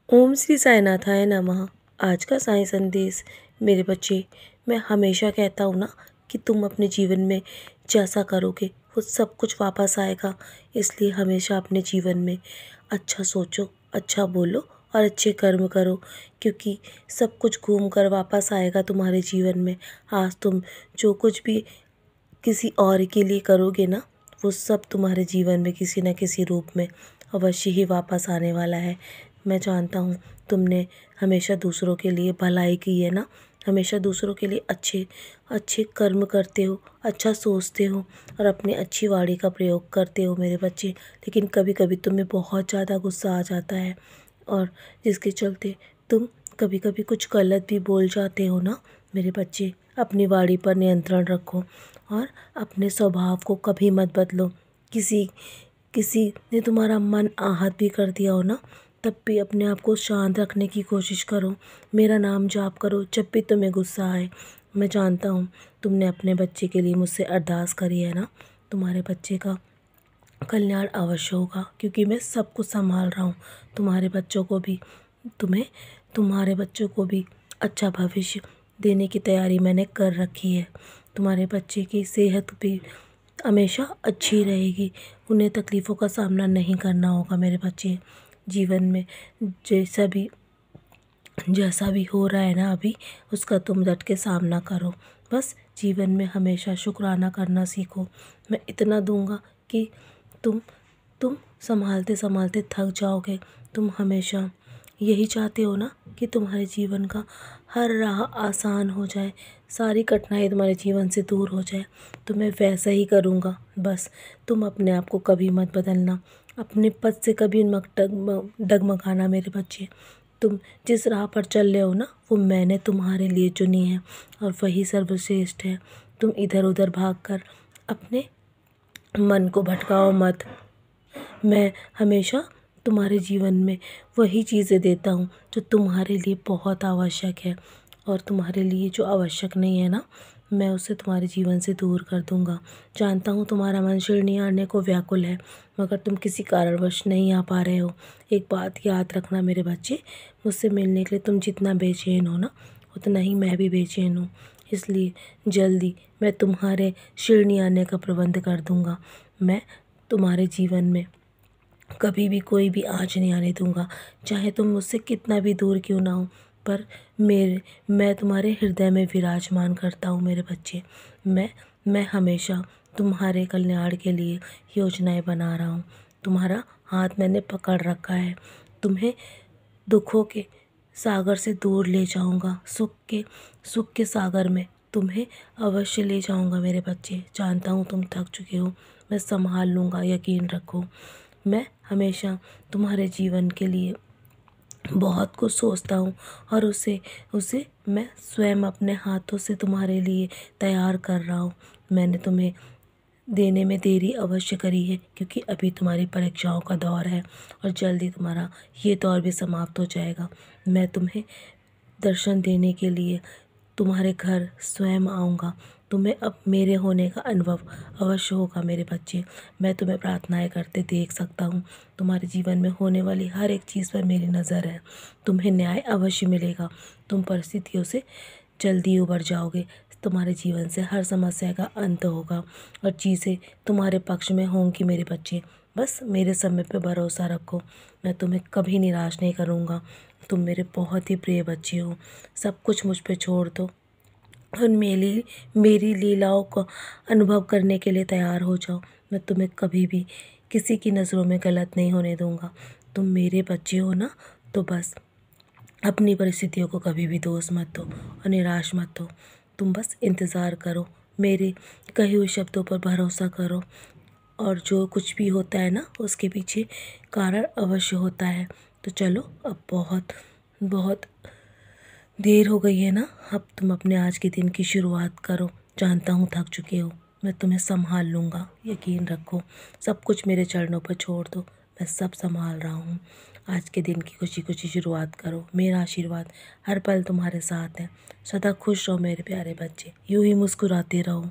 ओम श्री साईनाथाय नमः। आज का साईं संदेश। मेरे बच्चे, मैं हमेशा कहता हूँ ना कि तुम अपने जीवन में जैसा करोगे वो सब कुछ वापस आएगा। इसलिए हमेशा अपने जीवन में अच्छा सोचो, अच्छा बोलो और अच्छे कर्म करो, क्योंकि सब कुछ घूम कर वापस आएगा तुम्हारे जीवन में। आज तुम जो कुछ भी किसी और के लिए करोगे ना, वो सब तुम्हारे जीवन में किसी न किसी रूप में अवश्य ही वापस आने वाला है। मैं जानता हूँ तुमने हमेशा दूसरों के लिए भलाई की है ना, हमेशा दूसरों के लिए अच्छे अच्छे कर्म करते हो, अच्छा सोचते हो और अपनी अच्छी वाणी का प्रयोग करते हो मेरे बच्चे। लेकिन कभी कभी तुम्हें बहुत ज़्यादा गुस्सा आ जाता है और जिसके चलते तुम कभी कभी कुछ गलत भी बोल जाते हो ना मेरे बच्चे। अपनी वाणी पर नियंत्रण रखो और अपने स्वभाव को कभी मत बदलो। किसी किसी ने तुम्हारा मन आहत भी कर दिया हो ना, तब भी अपने आप को शांत रखने की कोशिश करो। मेरा नाम जाप करो जब भी तुम्हें गुस्सा आए। मैं जानता हूँ तुमने अपने बच्चे के लिए मुझसे अरदास करी है ना, तुम्हारे बच्चे का कल्याण अवश्य होगा, क्योंकि मैं सब कुछ संभाल रहा हूँ। तुम्हारे बच्चों को भी तुम्हारे बच्चों को भी अच्छा भविष्य देने की तैयारी मैंने कर रखी है। तुम्हारे बच्चे की सेहत भी हमेशा अच्छी रहेगी, उन्हें तकलीफ़ों का सामना नहीं करना होगा मेरे बच्चे। जीवन में जैसा भी हो रहा है ना अभी, उसका तुम डट के सामना करो। बस जीवन में हमेशा शुक्राना करना सीखो। मैं इतना दूंगा कि तुम तुम संभालते संभालते थक जाओगे। तुम हमेशा यही चाहते हो ना कि तुम्हारे जीवन का हर राह आसान हो जाए, सारी कठिनाई तुम्हारे जीवन से दूर हो जाए। तो मैं वैसा ही करूँगा। बस तुम अपने आप को कभी मत बदलना, अपने पद से कभी मत डगमगाना मेरे बच्चे। तुम जिस राह पर चल रहे हो ना, वो मैंने तुम्हारे लिए चुनी है और वही सर्वश्रेष्ठ है। तुम इधर उधर भागकर अपने मन को भटकाओ मत। मैं हमेशा तुम्हारे जीवन में वही चीज़ें देता हूँ जो तुम्हारे लिए बहुत आवश्यक है, और तुम्हारे लिए जो आवश्यक नहीं है ना, मैं उसे तुम्हारे जीवन से दूर कर दूँगा। जानता हूँ तुम्हारा मन शिरडी आने को व्याकुल है, मगर तुम किसी कारणवश नहीं आ पा रहे हो। एक बात याद रखना मेरे बच्चे, मुझसे मिलने के लिए तुम जितना बेचैन हो ना, उतना ही मैं भी बेचैन हूँ। इसलिए जल्दी मैं तुम्हारे शिरडी आने का प्रबंध कर दूँगा। मैं तुम्हारे जीवन में कभी भी कोई भी आँच नहीं आने दूंगा, चाहे तुम मुझसे कितना भी दूर क्यों ना हो। पर मैं तुम्हारे हृदय में विराजमान करता हूँ मेरे बच्चे। मैं हमेशा तुम्हारे कल्याण के लिए योजनाएं बना रहा हूँ। तुम्हारा हाथ मैंने पकड़ रखा है। तुम्हें दुखों के सागर से दूर ले जाऊंगा, सुख के सागर में तुम्हें अवश्य ले जाऊंगा मेरे बच्चे। जानता हूँ तुम थक चुके हो, मैं संभाल लूँगा, यकीन रखो। मैं हमेशा तुम्हारे जीवन के लिए बहुत कुछ सोचता हूँ और उसे उसे मैं स्वयं अपने हाथों से तुम्हारे लिए तैयार कर रहा हूँ। मैंने तुम्हें देने में देरी अवश्य करी है, क्योंकि अभी तुम्हारी परीक्षाओं का दौर है और जल्दी तुम्हारा ये दौर भी समाप्त हो जाएगा। मैं तुम्हें दर्शन देने के लिए तुम्हारे घर स्वयं आऊँगा। तुम्हें अब मेरे होने का अनुभव अवश्य होगा मेरे बच्चे। मैं तुम्हें प्रार्थनाएं करते देख सकता हूँ। तुम्हारे जीवन में होने वाली हर एक चीज़ पर मेरी नज़र है। तुम्हें न्याय अवश्य मिलेगा। तुम परिस्थितियों से जल्दी उबर जाओगे। तुम्हारे जीवन से हर समस्या का अंत होगा और चीज़ें तुम्हारे पक्ष में होंगी मेरे बच्चे। बस मेरे समय पे भरोसा रखो, मैं तुम्हें कभी निराश नहीं करूँगा। तुम मेरे बहुत ही प्रिय बच्चे हो। सब कुछ मुझ पे छोड़ दो और मेरी लीलाओं का अनुभव करने के लिए तैयार हो जाओ। मैं तुम्हें कभी भी किसी की नज़रों में गलत नहीं होने दूंगा। तुम मेरे बच्चे हो ना, तो बस अपनी परिस्थितियों को कभी भी दोष मत दो और निराश मत हो। तुम बस इंतज़ार करो, मेरे कहे हुए शब्दों पर भरोसा करो, और जो कुछ भी होता है ना, उसके पीछे कारण अवश्य होता है। तो चलो, अब बहुत बहुत देर हो गई है ना, अब तुम अपने आज के दिन की शुरुआत करो। जानता हूँ थक चुके हो, मैं तुम्हें संभाल लूँगा, यकीन रखो। सब कुछ मेरे चरणों पर छोड़ दो, मैं सब संभाल रहा हूँ। आज के दिन की खुशी खुशी शुरुआत करो। मेरा आशीर्वाद हर पल तुम्हारे साथ है। सदा खुश रहो मेरे प्यारे बच्चे, यूँ ही मुस्कुराते रहो।